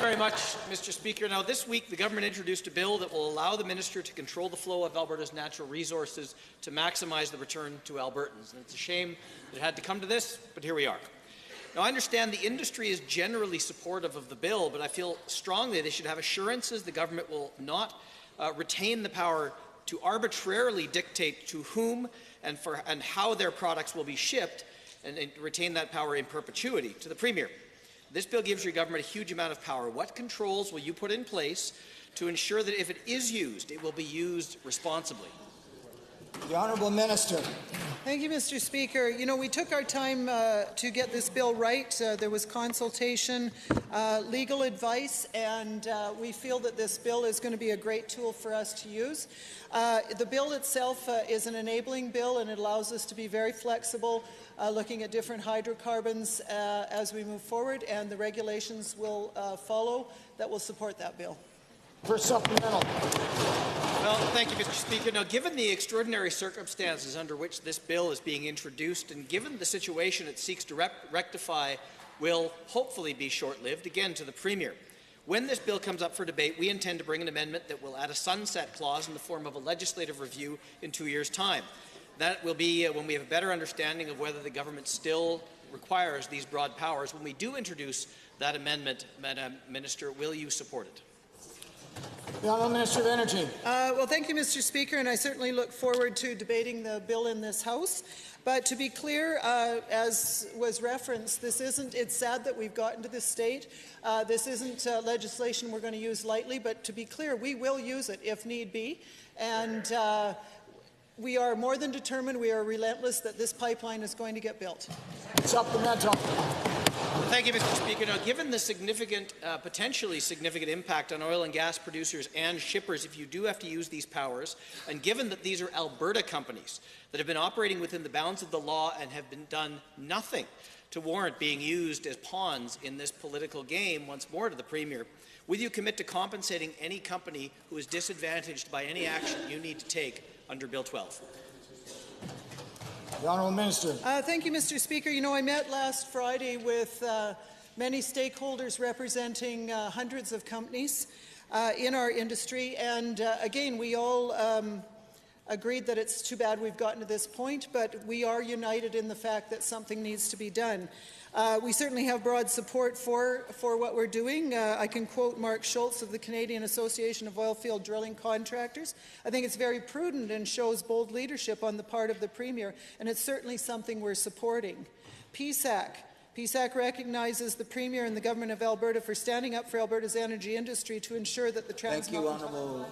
Very much, Mr. Speaker. Now, this week, the government introduced a bill that will allow the minister to control the flow of Alberta's natural resources to maximize the return to Albertans. And it's a shame that it had to come to this, but here we are. Now, I understand the industry is generally supportive of the bill, but I feel strongly they should have assurances the government will not retain the power to arbitrarily dictate to whom and how their products will be shipped, and retain that power in perpetuity to the Premier. This bill gives your government a huge amount of power. What controls will you put in place to ensure that if it is used, it will be used responsibly? The Honourable Minister. Thank you, Mr. Speaker. You know, we took our time to get this bill right. There was consultation, legal advice, and we feel that this bill is going to be a great tool for us to use. The bill itself is an enabling bill, and it allows us to be very flexible, looking at different hydrocarbons as we move forward, and the regulations will follow that will support that bill. For supplemental. Well, thank you, Mr. Speaker. Now, given the extraordinary circumstances under which this bill is being introduced, and given the situation it seeks to rectify will hopefully be short-lived, again to the Premier, when this bill comes up for debate, we intend to bring an amendment that will add a sunset clause in the form of a legislative review in 2 years' time. That will be when we have a better understanding of whether the government still requires these broad powers. When we do introduce that amendment, Madam Minister, will you support it? The Honourable Minister of Energy. Well, thank you, Mr. Speaker, and I certainly look forward to debating the bill in this House. But to be clear, as was referenced, it's sad that we've gotten to this state. This isn't legislation we're going to use lightly, but to be clear, we will use it if need be. And we are more than determined, we are relentless that this pipeline is going to get built. Supplemental. Thank you, Mr. Speaker. Now, given the significant, potentially significant impact on oil and gas producers and shippers if you do have to use these powers, and given that these are Alberta companies that have been operating within the bounds of the law and have done nothing to warrant being used as pawns in this political game, once more to the Premier, will you commit to compensating any company who is disadvantaged by any action you need to take under Bill 12? The Honourable Minister. Thank you, Mr. Speaker. You know, I met last Friday with many stakeholders representing hundreds of companies in our industry, and again, we all agreed that it's too bad we've gotten to this point, but we are united in the fact that something needs to be done. We certainly have broad support for what we're doing. I can quote Mark Schultz of the Canadian Association of Oilfield Drilling Contractors. I think it's very prudent and shows bold leadership on the part of the Premier, and it's certainly something we're supporting. PSAC recognizes the Premier and the Government of Alberta for standing up for Alberta's energy industry to ensure that the Trans Mountain